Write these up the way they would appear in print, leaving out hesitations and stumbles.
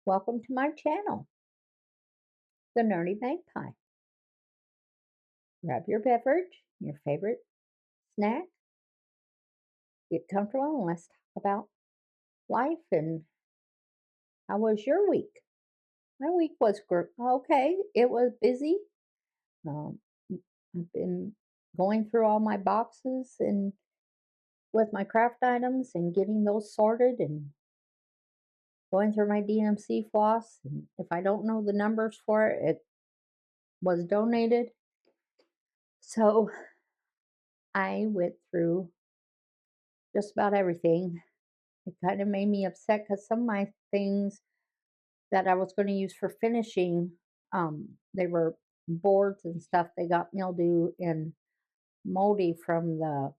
Welcome to my channel, The Nerdy Magpie. Grab your beverage, your favorite snack, get comfortable, and let's talk about life and how was your week? My week was okay. It was busy. Um, I've been going through all my boxes and with my craft items and getting those sorted and going through my DMC floss. And if I don't know the numbers for it, it was donated. So I went through just about everything. It kind of made me upset because some of my things that I was going to use for finishing, they were boards and stuff. They got mildew and moldy from the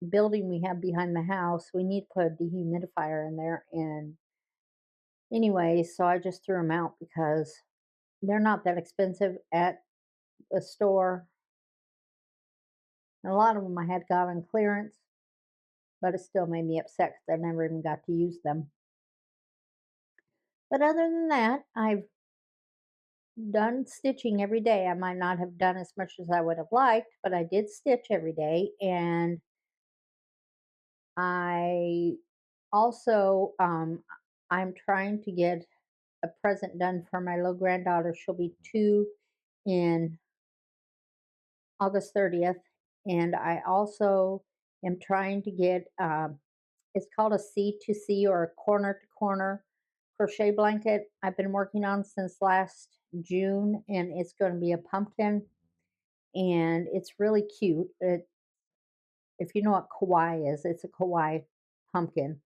building we have behind the house. We need to put a dehumidifier in there. And anyway, so I just threw them out because they're not that expensive at the store. And a lot of them I had got on clearance, but it still made me upset because I never even got to use them. But other than that, I've done stitching every day. I might not have done as much as I would have liked, but I did stitch every day. And I also, I'm trying to get a present done for my little granddaughter. She'll be 2 in August 30th. And I also am trying to get, it's called a C to C or a corner to corner crochet blanket I've been working on since last June, and it's going to be a pumpkin and it's really cute. If you know what kawaii is, it's a kawaii pumpkin,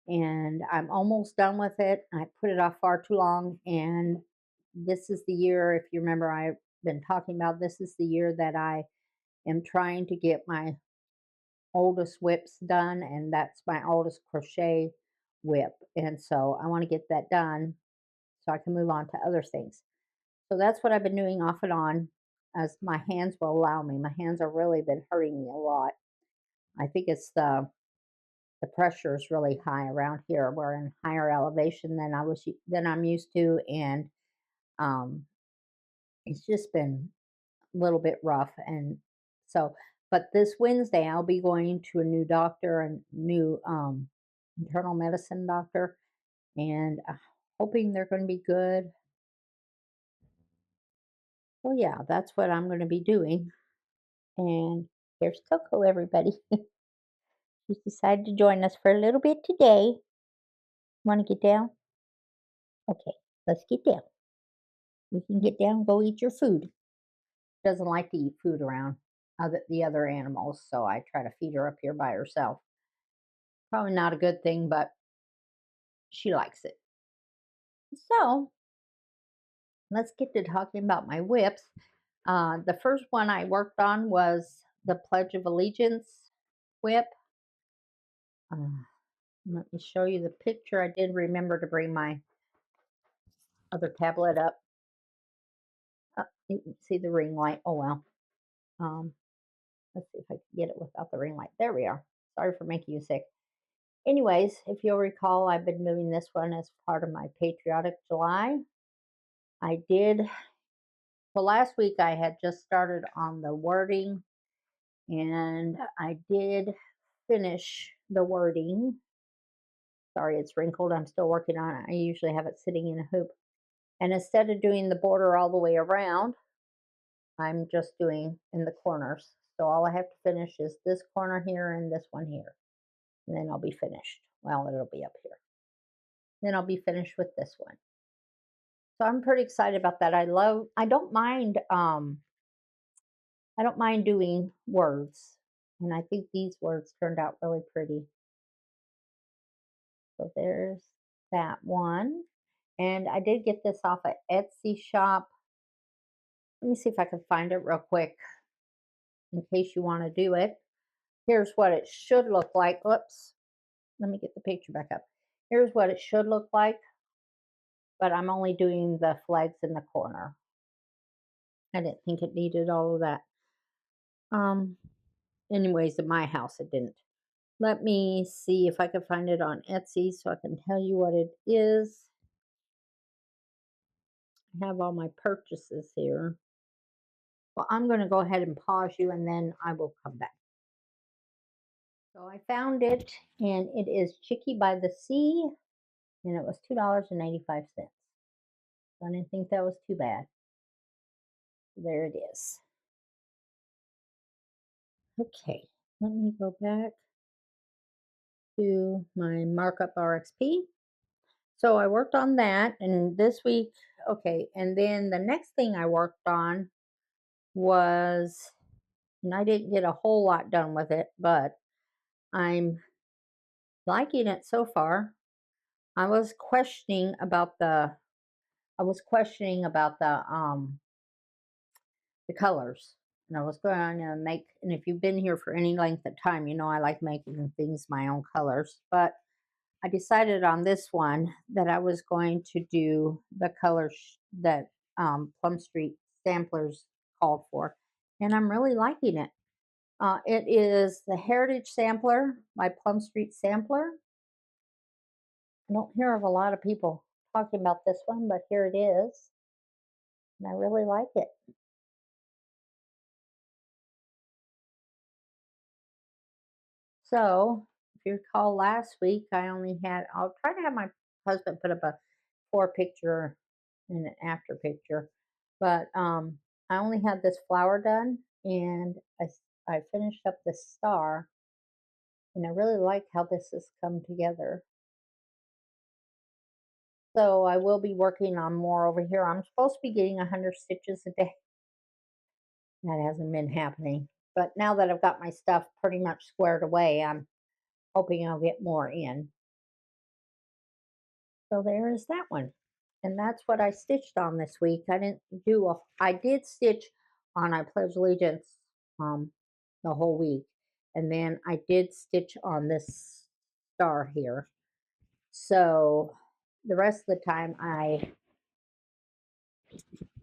and I'm almost done with it. I put it off far too long, and this is the year. If you remember, I've been talking about this is the year that I am trying to get my oldest whips done, and that's my oldest crochet whip, and so I want to get that done so I can move on to other things. So that's what I've been doing off and on as my hands will allow me. My hands have really been hurting me a lot. I think it's the pressure is really high around here. We're in higher elevation than I'm used to, and um, it's just been a little bit rough. And so, but this Wednesday I'll be going to a new doctor, a new internal medicine doctor, and hoping they're going to be good. So yeah, that's what I'm going to be doing. And here's Coco, everybody. She's decided to join us for a little bit today. Want to get down? Okay, let's get down. You can get down, go eat your food. Doesn't like to eat food around the other animals, so I try to feed her up here by herself. Probably not a good thing, but she likes it. So let's get to talking about my whips. The first one I worked on was the Pledge of Allegiance whip. Uh, Let me show you the picture. I did remember to bring my other tablet up. You can see the ring light. Oh well. Um, let's see if I can get it without the ring light. There we are. Sorry for making you sick. Anyways, if you'll recall, I've been doing this one as part of my Patriotic July. I did, well, last week I had just started on the wording and I did finish the wording. Sorry, it's wrinkled. I'm still working on it. I usually have it sitting in a hoop. And instead of doing the border all the way around, I'm just doing in the corners. So all I have to finish is this corner here and this one here. And then I'll be finished. Well, it'll be up here. Then I'll be finished with this one. So I'm pretty excited about that. I don't mind doing words. And I think these words turned out really pretty. So there's that one. And I did get this off of Etsy shop. Let me see if I can find it real quick in case you want to do it. Here's what it should look like. Whoops. Let me get the picture back up. Here's what it should look like, but I'm only doing the flags in the corner. I didn't think it needed all of that. Um, Anyways, in my house it didn't. Let me see if I can find it on Etsy so I can tell you what it is. I have all my purchases here. Well, I'm going to go ahead and pause you and then I will come back. So I found it, and it is Chicky by the Sea, and it was $2.85. So I didn't think that was too bad. There it is. Okay, let me go back to my markup RXP. So I worked on that, and this week, okay, and then the next thing I worked on was, and I didn't get a whole lot done with it, but I'm liking it so far. I was questioning about the colors. And I was going to make, and if you've been here for any length of time, you know I like making things my own colors. But I decided on this one that I was going to do the colors that Plum Street Samplers called for. And I'm really liking it. It is the Heritage Sampler by Plum Street Sampler. I don't hear of a lot of people talking about this one, but here it is. And I really like it. So, if you recall last week, I'll try to have my husband put up a before picture and an after picture. But I only had this flower done, and I finished up this star, and I really like how this has come together. So I will be working on more over here. I'm supposed to be getting 100 stitches a day. That hasn't been happening. But now that I've got my stuff pretty much squared away, I'm hoping I'll get more in. So there is that one. And that's what I stitched on this week. I did stitch on I Pledge Allegiance the whole week. And then I did stitch on this star here. So the rest of the time I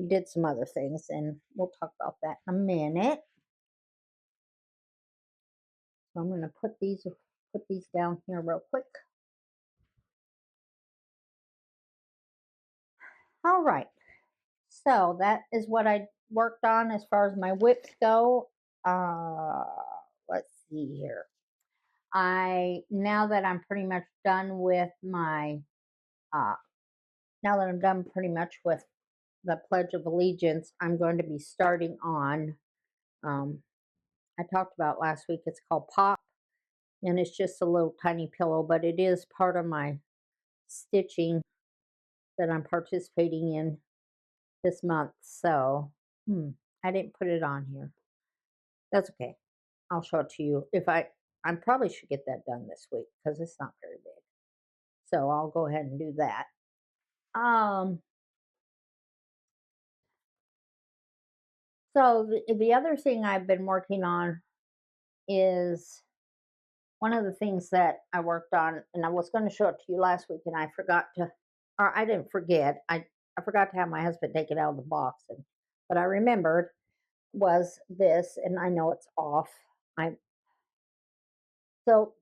did some other things, and we'll talk about that in a minute. So I'm going to put these down here real quick. All right. So that is what I worked on as far as my whips go. Uh, let's see here. Now that I'm pretty much done with now that I'm done pretty much with the Pledge of Allegiance, I'm going to be starting on, I talked about last week, it's called Pop, and it's just a little tiny pillow, but it is part of my stitching that I'm participating in this month. So, I didn't put it on here. That's okay. I'll show it to you. I probably should get that done this week because it's not very big. So I'll go ahead and do that. So the other thing I've been working on is one of the things that I worked on, and I was going to show it to you last week, and I forgot to, or I didn't forget. I forgot to have my husband take it out of the box, but I remembered was this, and I know it's off. So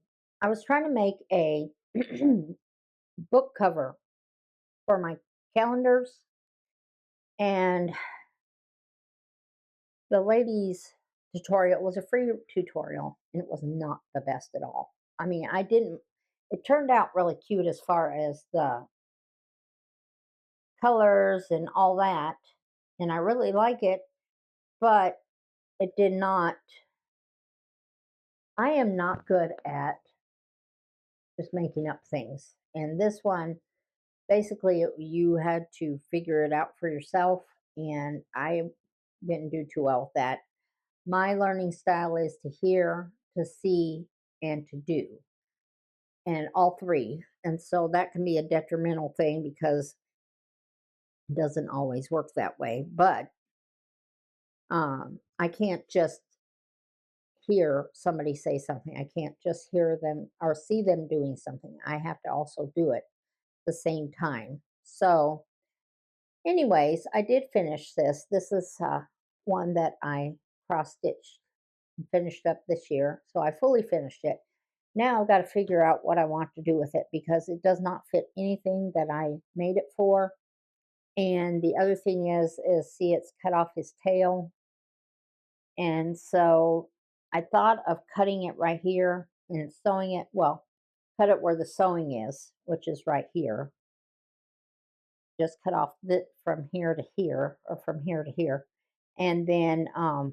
I was trying to make a book cover for my calendars, and the lady's tutorial was a free tutorial, and it was not the best at all. I mean, it turned out really cute as far as the colors and all that, and I really like it, but it did not. I am not good at just making up things. And this one, basically, you had to figure it out for yourself, and I didn't do too well with that. My learning style is to hear, to see, and to do, and all three. And so that can be a detrimental thing because it doesn't always work that way. But I can't just hear somebody say something. I can't just hear them or see them doing something. I have to also do it at the same time. So, anyways, I did finish this. This is one that I cross stitched and finished up this year. So I fully finished it. Now I've got to figure out what I want to do with it because it does not fit anything that I made it for. And the other thing is see, it's cut off his tail. And so I thought of cutting it right here and sewing it. Well, cut it where the sewing is, which is right here. Just cut off from here to here, or from here to here. And then I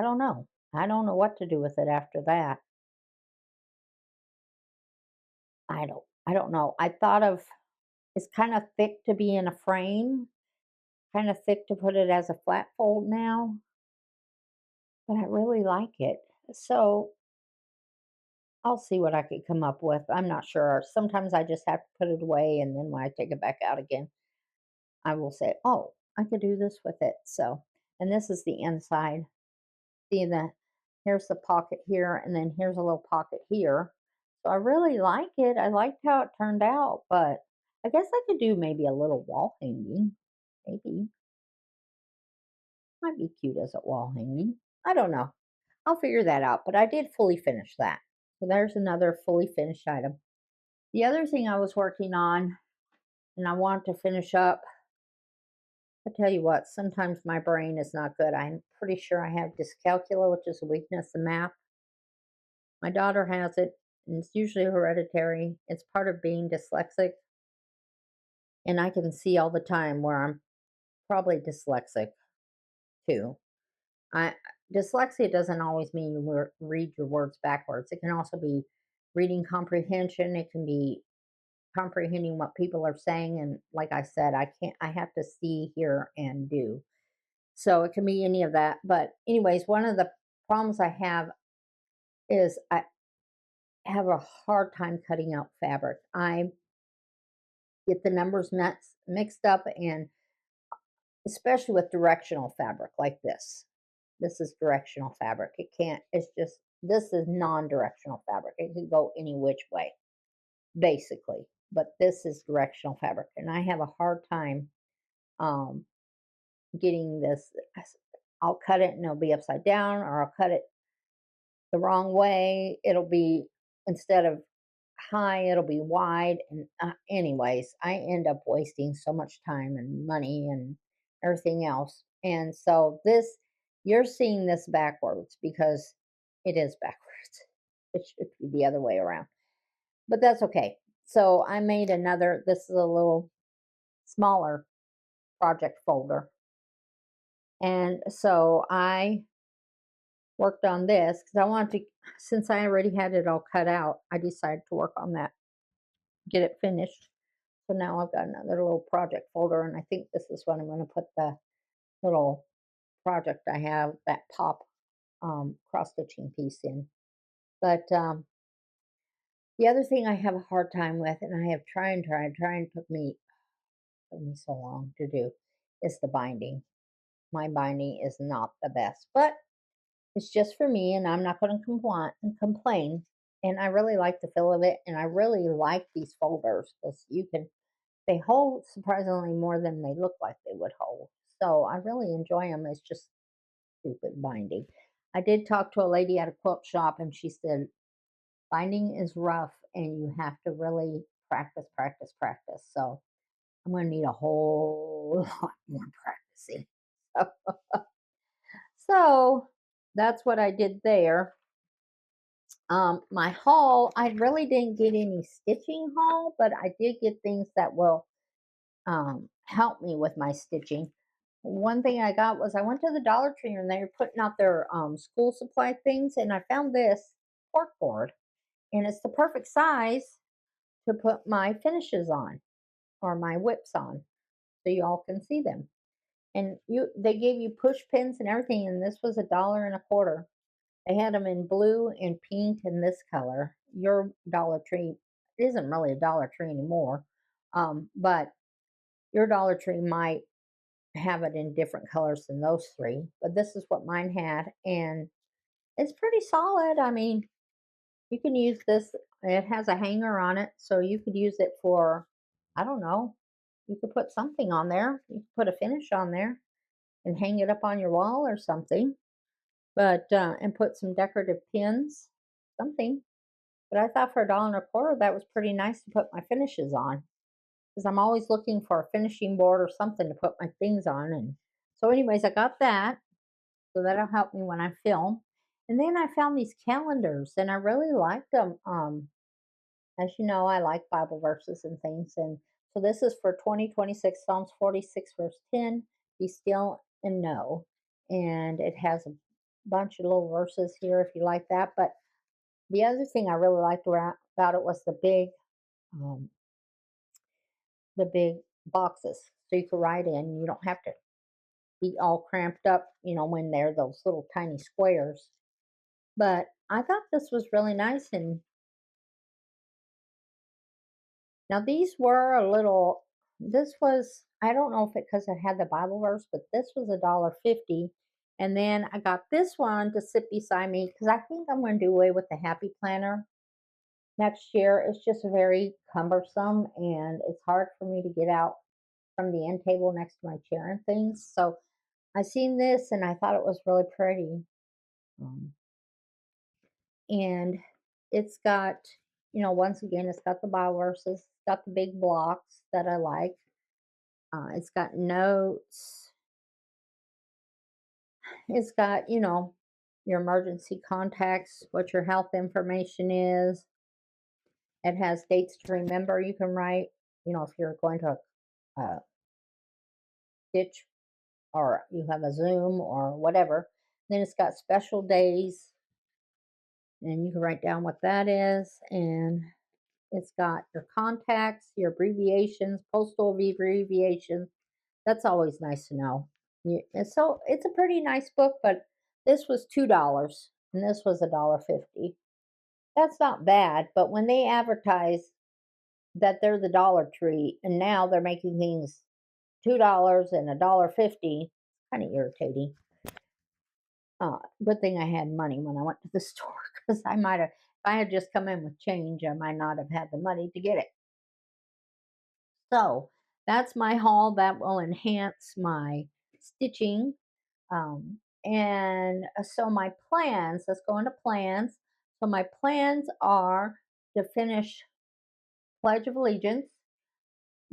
don't know. I don't know what to do with it after that. I don't know. I thought of, it's kind of thick to be in a frame, kind of thick to put it as a flat fold now, but I really like it. So I'll see what I could come up with. I'm not sure. Sometimes I just have to put it away, and then when I take it back out again, I will say, "Oh, I could do this with it." So, and this is the inside. See the Here's the pocket here, and then here's a little pocket here. So I really like it. I liked how it turned out, but I guess I could do maybe a little wall hanging. Maybe might be cute as a wall hanging. I don't know. I'll figure that out. But I did fully finish that. So there's another fully finished item. The other thing I was working on, and I want to finish up, I tell you what, sometimes my brain is not good. I'm pretty sure I have dyscalculia, which is a weakness in math. My daughter has it, and it's usually hereditary. It's part of being dyslexic, and I can see all the time where I'm probably dyslexic too. I Dyslexia doesn't always mean you read your words backwards. It can also be reading comprehension. It can be comprehending what people are saying, and like I said, I have to see, hear, and do. So it can be any of that. But anyways, one of the problems I have is I have a hard time cutting out fabric. I get the numbers mixed up, and especially with directional fabric like this. This is directional fabric. It can't, it's just, this is non directional fabric. It can go any which way, basically. But this is directional fabric. And I have a hard time um, getting this. I'll cut it and it'll be upside down, or I'll cut it the wrong way. It'll be, instead of high, it'll be wide. And anyways, I end up wasting so much time and money and everything else. And so you're seeing this backwards because it is backwards. It should be the other way around, but that's okay. So I made another, this is a little smaller project folder. And so I worked on this because I wanted to, since I already had it all cut out, I decided to work on that, get it finished. So now I've got another little project folder, and I think this is what I'm going to put the little project I have, that pop cross stitching piece in. But the other thing I have a hard time with, and I have tried, took me so long to do, is the binding. My binding is not the best, but it's just for me, and I'm not going to complain. And I really like the feel of it, and I really like these folders because they hold surprisingly more than they look like they would hold. So I really enjoy them. It's just stupid binding. I did talk to a lady at a quilt shop, and she said binding is rough, and you have to really practice, practice, practice. So I'm going to need a whole lot more practicing. So, so that's what I did there. My haul, I really didn't get any stitching haul, but I did get things that will help me with my stitching. One thing I got was, I went to the Dollar Tree and they were putting out their school supply things, and I found this cork board, and it's the perfect size to put my finishes on, or my whips on, so you all can see them. And they gave you push pins and everything, and this was $1.25. They had them in blue and pink and this color. Your Dollar Tree isn't really a Dollar Tree anymore, but your Dollar Tree might have it in different colors than those three. But this is what mine had, and it's pretty solid. I mean, you can use this. It has a hanger on it, so you could use it for, I don't know, you could put something on there. You could put a finish on there and hang it up on your wall or something. But and put some decorative pins, something. But I thought for $1.25, that was pretty nice to put my finishes on. because I'm always looking for a finishing board or something to put my things on. And so, anyways, I got that. So that'll help me when I film. And then I found these calendars and I really liked them. As you know, I like Bible verses and things. And so this is for 2026, Psalms 46, verse 10, be still and know. And it has a bunch of little verses here if you like that. But the other thing I really liked about it was um, the big boxes. So you could write in. You don't have to be all cramped up, when they're those little tiny squares. But I thought this was really nice. And now these were a little, this was, I don't know if it because it had the Bible verse, but this was $1.50. And then I got this one to sit beside me because I think I'm going to do away with the Happy Planner next year. It's just very cumbersome and it's hard for me to get out from the end table next to my chair and things. So I seen this and I thought it was really pretty. Um, and it's got, once again, it's got the Bible verses, it's got the big blocks that I like. It's got notes. It's got, your emergency contacts, what your health information is. It has dates to remember you can write, if you're going to a stitch or you have a Zoom or whatever. Then it's got special days and you can write down what that is. And it's got your contacts, your abbreviations, postal abbreviations. That's always nice to know. And so it's a pretty nice book, but this was $2 and this was $1.50. That's not bad, but when they advertise that they're the Dollar Tree and now they're making things $2 and $1.50, it's kind of irritating. Good thing I had money when I went to the store because I might have, if I had just come in with change, I might not have had the money to get it. So that's my haul. That will enhance my stitching. And so my plans, let's go into plans. So my plans are to finish Pledge of Allegiance,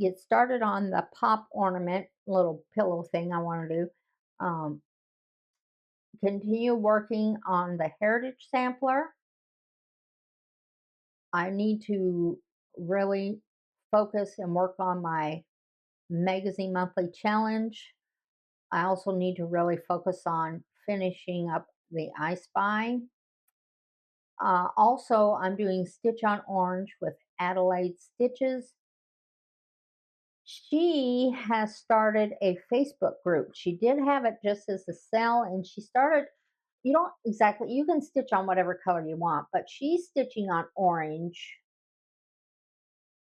get started on the pop ornament little pillow thing I want to do. Um, Continue working on the heritage sampler. I need to really focus and work on my magazine monthly challenge. I also need to really focus on finishing up the I Spy. Also, I'm doing Stitch on Orange with Adelaide Stitches. She has started a Facebook group. She did have it just as a sell, and she started, you don't exactly, you can stitch on whatever color you want, but she's stitching on orange.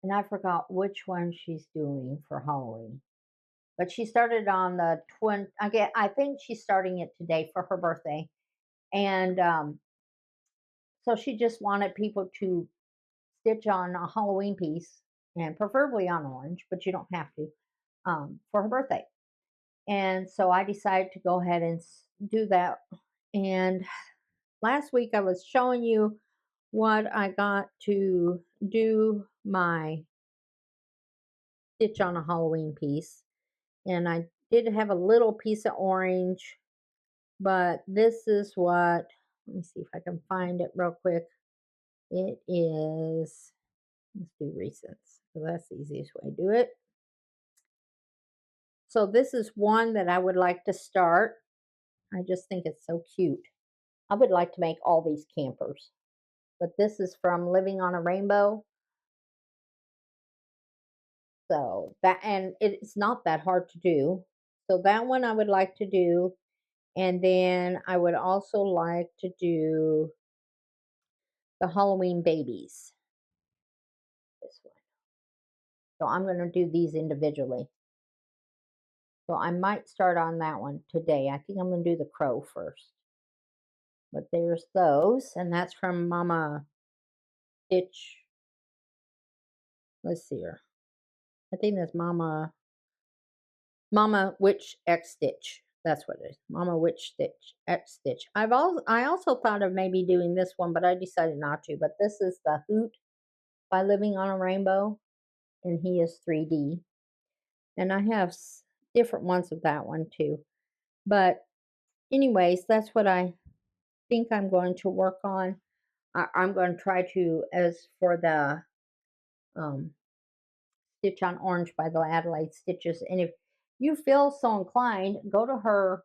And I forgot which one she's doing for Halloween. But she started on the I think she's starting it today for her birthday. And so she just wanted people to stitch on a Halloween piece and preferably on orange, but you don't have to, for her birthday. And so I decided to go ahead and do that. And last week I was showing you what I got to do my stitch on a Halloween piece. And I did have a little piece of orange, but this is what, let me see if I can find it real quick. It is, let's do recents. So that's the easiest way to do it. So this is one that I would like to start. I just think it's so cute. I would like to make all these campers. But this is from Living on a Rainbow. So that, and it's not that hard to do. So that one I would like to do. And then I would also like to do the Halloween babies. This one. So I'm going to do these individually. So I might start on that one today. I think I'm going to do the crow first. But there's those, and that's from Mama Stitch. Let's see her. I think that's Mama Witch X Stitch. That's what it is. Mama Witch Stitch X Stitch. I also thought of maybe doing this one, but I decided not to. But this is the Hoot by Living on a Rainbow. and he is 3D. And I have different ones of that one too. But, anyways, that's what I think I'm going to work on. I'm going to try to, as for the um, Stitch on Orange by the Adelaide Stitches. And if you feel so inclined, go to her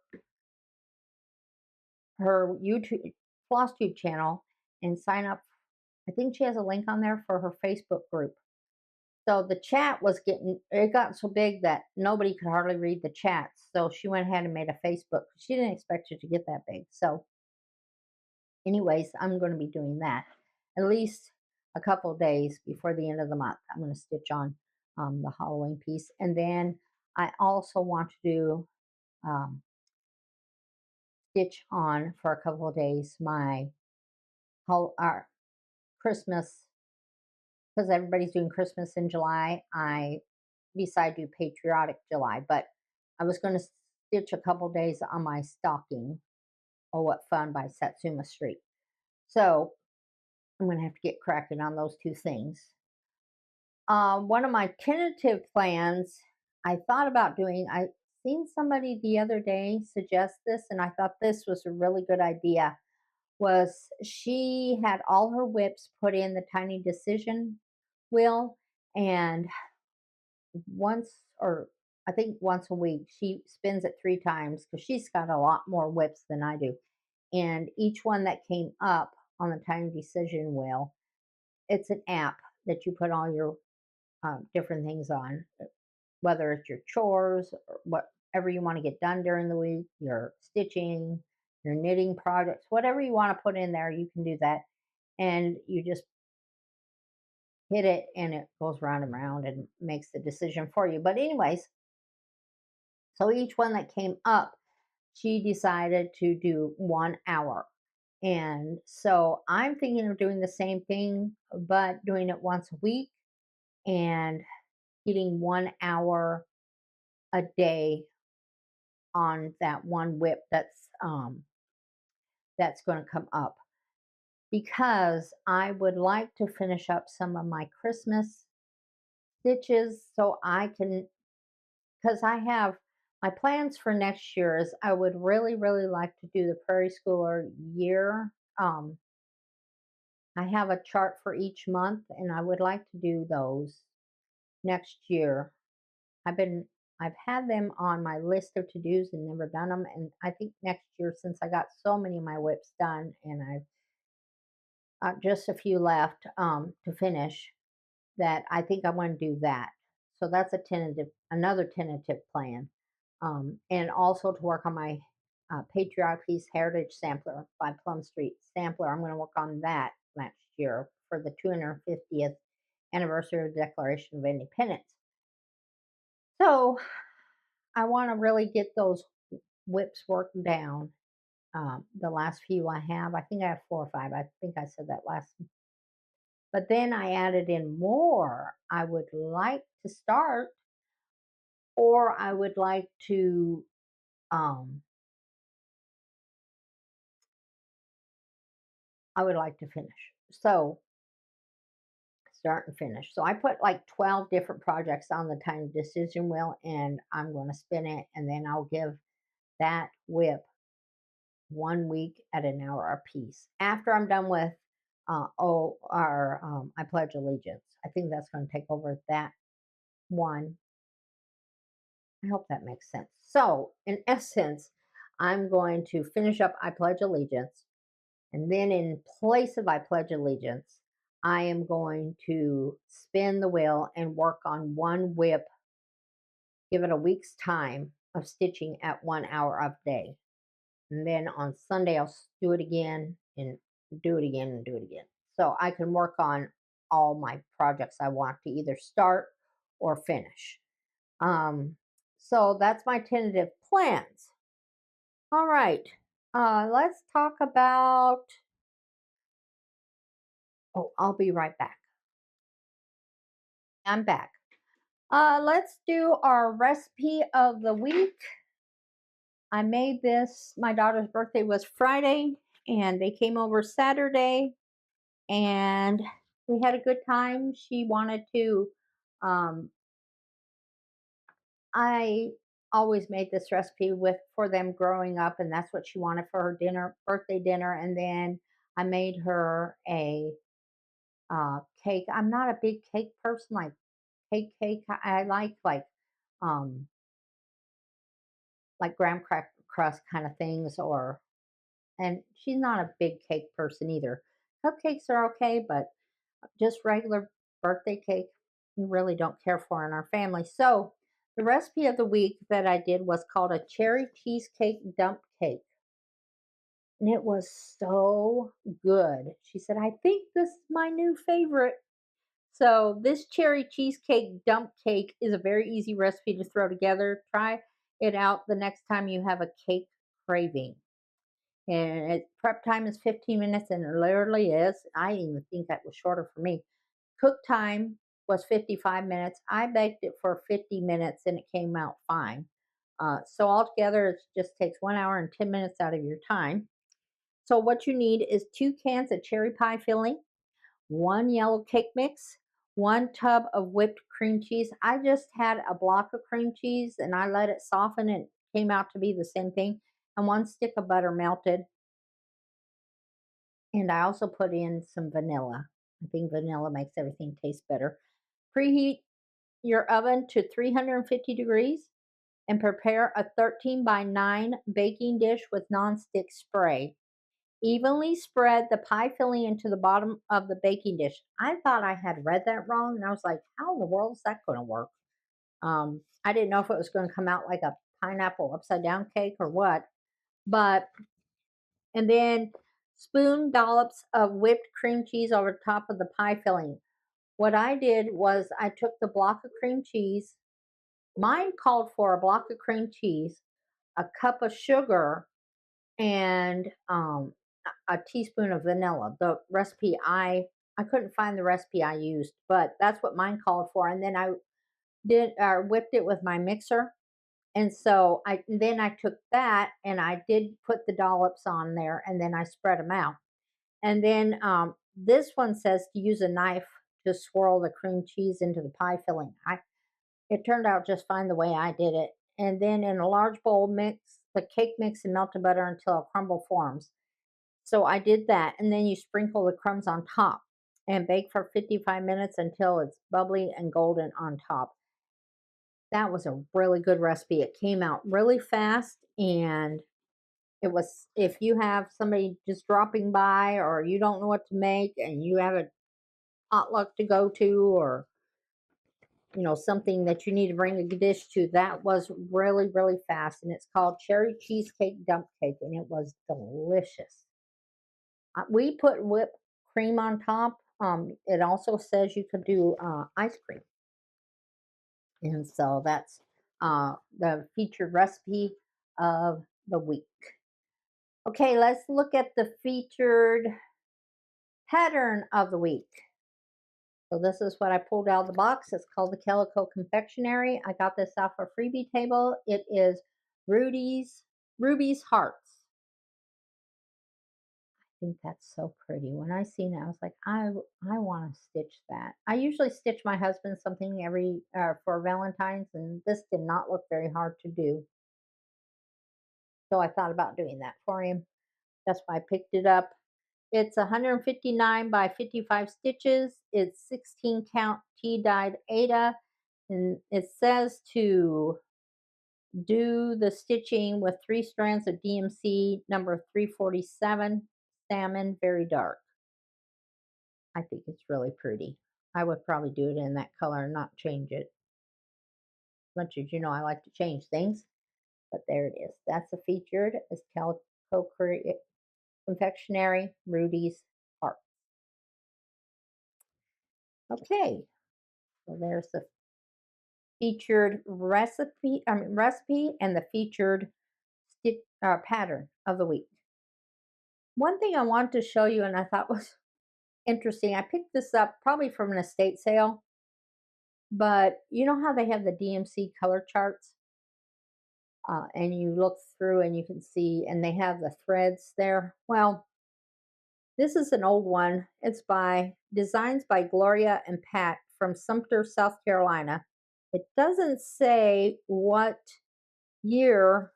YouTube Flosstube channel and sign up. I think she has a link on there for her Facebook group. So the chat was it got so big that nobody could hardly read the chats. So she went ahead and made a Facebook. She didn't expect it to get that big. So, anyways, I'm going to be doing that at least a couple of days before the end of the month. I'm going to stitch on the Halloween piece. And then I also want to do um, stitch on for a couple of days my our Christmas, because everybody's doing Christmas in July. I decided to do Patriotic July, but I was going to stitch a couple days on my stocking. Oh, what fun, by Satsuma Street. So I'm going to have to get cracking on those two things. One of my tentative plans I thought about doing, I seen somebody the other day suggest this, and I thought this was a really good idea. Was she had all her whips put in the tiny decision wheel, and once, or I think once a week, she spins it 3 times because she's got a lot more whips than I do. And each one that came up on the tiny decision wheel, it's an app that you put all your different things on, whether it's your chores or whatever you want to get done during the week, your stitching, your knitting projects, whatever you want to put in there, you can do that. And you just hit it and it goes round and round and makes the decision for you. But, anyways, so each one that came up, she decided to do 1 hour. And so I'm thinking of doing the same thing, but doing it once a week and getting 1 hour a day on that one whip that's going to come up, because I would like to finish up some of my Christmas stitches so I can, because I have my plans for next year is I would really, really like to do the Prairie Schooler year. I have a chart for each month, and I would like to do those next year. I've had them on my list of to-dos and never done them. And I think next year, since I got so many of my whips done and I've just a few left to finish, that I think I want to do that. So that's another tentative plan. And also to work on my Patriotic Piece Heritage Sampler by Plum Street Sampler. I'm going to work on that next year for the 250th anniversary of the Declaration of Independence. So I want to really get those whips worked down. The last few I have, I think I have 4 or 5. I think I said that last. But then I added in more I would like to start, or I would like to finish. So start and finish. So I put like 12 different projects on the tiny decision wheel, and I'm going to spin it, and then I'll give that whip 1 week at an hour a piece. After I'm done with I Pledge Allegiance. I think that's going to take over that one. I hope that makes sense. So, in essence, I'm going to finish up I Pledge Allegiance, and then in place of I Pledge Allegiance, I am going to spin the wheel and work on one whip, give it a week's time of stitching at 1 hour a day. And then on Sunday, I'll do it again and do it again and do it again. So I can work on all my projects I want to either start or finish. So that's my tentative plans. All right. Let's talk about. Oh, I'll be right back. I'm back. Let's do our recipe of the week. I made this. My daughter's birthday was Friday, and they came over Saturday, and we had a good time. She wanted to Um, I always made this recipe with for them growing up, and that's what she wanted for her birthday dinner. And then I made her a cake. I'm not a big cake person, like cake. I um like graham cracker crust kind of things, or and she's not a big cake person either. Cupcakes are okay, but just regular birthday cake, we really don't care for in our family. So the recipe of the week that I did was called a cherry cheesecake dump cake. And it was so good. She said, I think this is my new favorite. So this cherry cheesecake dump cake is a very easy recipe to throw together. Try it out the next time you have a cake craving. And prep time is 15 minutes, and it literally is. I even think that was shorter for me. Cook time was 55 minutes. I baked it for 50 minutes and it came out fine. So altogether, it just takes 1 hour and 10 minutes out of your time. So what you need is 2 cans of cherry pie filling, one yellow cake mix, 1 tub of whipped cream cheese. I just had a block of cream cheese and I let it soften and it came out to be the same thing, and 1 stick of butter melted. And I also put in some vanilla. I think vanilla makes everything taste better. Preheat your oven to 350 degrees and prepare a 13 by 9 baking dish with nonstick spray. Evenly spread the pie filling into the bottom of the baking dish. I thought I had read that wrong, and I was like, how in the world is that going to work? I didn't know if it was going to come out like a pineapple upside down cake or what, but and then spoon dollops of whipped cream cheese over top of the pie filling. What I did was I took the block of cream cheese. Mine called for a block of cream cheese, a cup of sugar, and a teaspoon of vanilla. The recipe I couldn't find the recipe I used, but that's what mine called for. And then I did whipped it with my mixer. And so I took that and I did put the dollops on there, and then I spread them out. And then this one says to use a knife to swirl the cream cheese into the pie filling. It turned out just fine the way I did it. And then in a large bowl, mix the cake mix and melted butter until a crumble forms. So I did that, and then you sprinkle the crumbs on top and bake for 55 minutes until it's bubbly and golden on top. That was a really good recipe. It came out really fast, and it was, if you have somebody just dropping by or you don't know what to make and you have a potluck to go to, or something that you need to bring a dish to, that was really really fast. And it's called cherry cheesecake dump cake, and it was delicious. We put whipped cream on top. It also says you could do ice cream, and so that's the featured recipe of the week. Okay, let's look at the featured pattern of the week. So this is what I pulled out of the box. It's called the Calico Confectionery. I got this off a freebie table. It is Ruby's Hearts. I think that's so pretty. When I seen it, I was like, I want to stitch that. I usually stitch my husband something every for Valentine's, and this did not look very hard to do. So I thought about doing that for him. That's why I picked it up. It's 159 by 55 stitches. It's 16 count tea dyed Ada, and it says to do the stitching with 3 strands of DMC number 347 salmon, very dark. I think it's really pretty. I would probably do it in that color and not change it. As much as you know, I like to change things, but there it is. That's a featured. It's Calico Confectionery, Rudy's Heart. Okay, so there's the featured recipe and the featured pattern of the week. One thing I wanted to show you, and I thought was interesting, I picked this up probably from an estate sale, but you know how they have the DMC color charts? And you look through and you can see, and they have the threads there. Well, this is an old one. It's by Designs by Gloria and Pat from Sumter, South Carolina. It doesn't say what year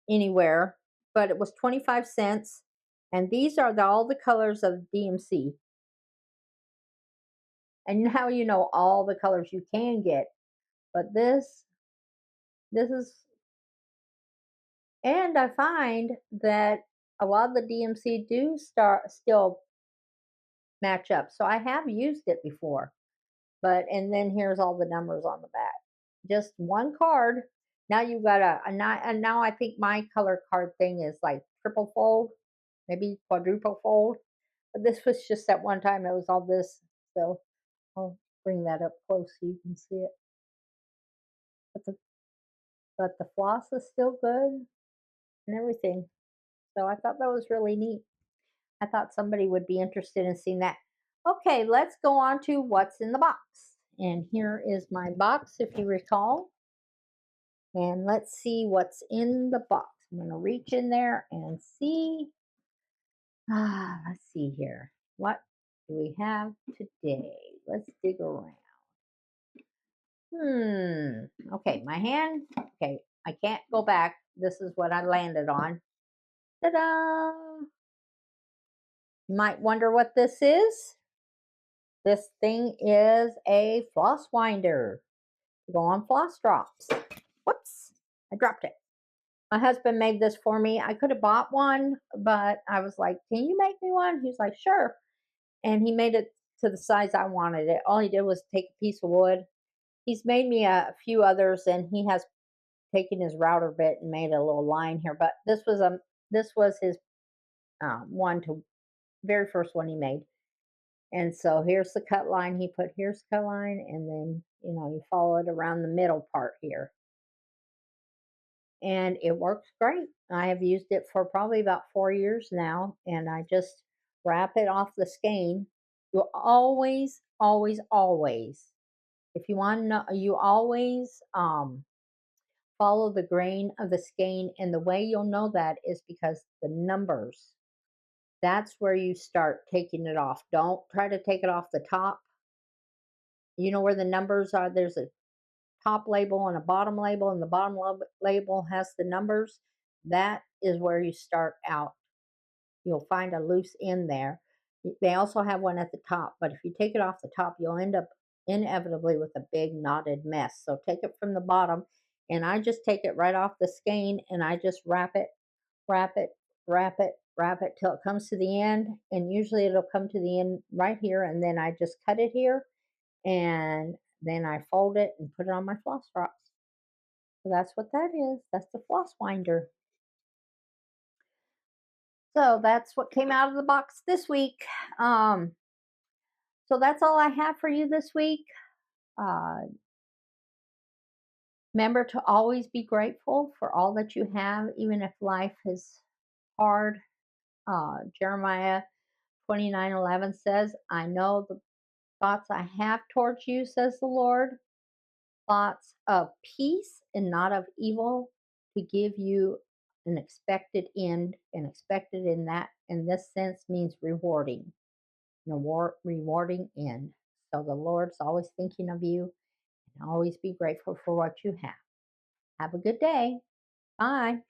anywhere, but it was 25 cents. And these are all the colors of DMC. And now you know all the colors you can get. But this is, and I find that a lot of the DMC do still match up. So I have used it before. But and then here's all the numbers on the back. Just one card. Now you've got and now I think my color card thing is like triple fold, maybe quadruple fold. But this was just at one time. It was all this. So I'll bring that up close so you can see it. But the floss is still good and everything. So I thought that was really neat. I thought somebody would be interested in seeing that. Okay, let's go on to what's in the box. And here is my box, if you recall. And let's see what's in the box. I'm going to reach in there and see. Let's see here. What do we have today? Let's dig around. Okay, my hand. Okay, I can't go back. This is what I landed on. Ta-da! You might wonder what this is. This thing is a floss winder to go on floss drops. Whoops, I dropped it. My husband made this for me. I could have bought one, but I was like, can you make me one? He's like, sure. And he made it to the size I wanted it. All he did was take a piece of wood. He's made me a few others, and he has taken his router bit and made a little line here. But this was his very first one he made. And so here's the cut line he put. Here's the cut line, and then you follow it around the middle part here. And it works great. I have used it for probably about 4 years now, and I just wrap it off the skein. You always, always, always, if you want to know, you always follow the grain of the skein, and the way you'll know that is because the numbers. That's where you start taking it off. Don't try to take it off the top. You know where the numbers are. There's a top label and a bottom label, and the bottom label has the numbers. That is where you start out. You'll find a loose end there. They also have one at the top, but if you take it off the top, you'll end up inevitably with a big knotted mess. So take it from the bottom, and I just take it right off the skein, and I just wrap it, wrap it, wrap it, wrap it till it comes to the end. And usually it'll come to the end right here, and then I just cut it here, and then I fold it and put it on my floss drops. So that's what that is. That's the floss winder. So that's what came out of the box this week. So that's all I have for you this week. Remember to always be grateful for all that you have, even if life is hard. Jeremiah 29:11 says, I know the thoughts I have towards you, says the Lord, thoughts of peace and not of evil, to give you an expected end. And expected in this sense means rewarding, rewarding end. So the Lord's always thinking of you, and always be grateful for what you have. Have a good day. Bye.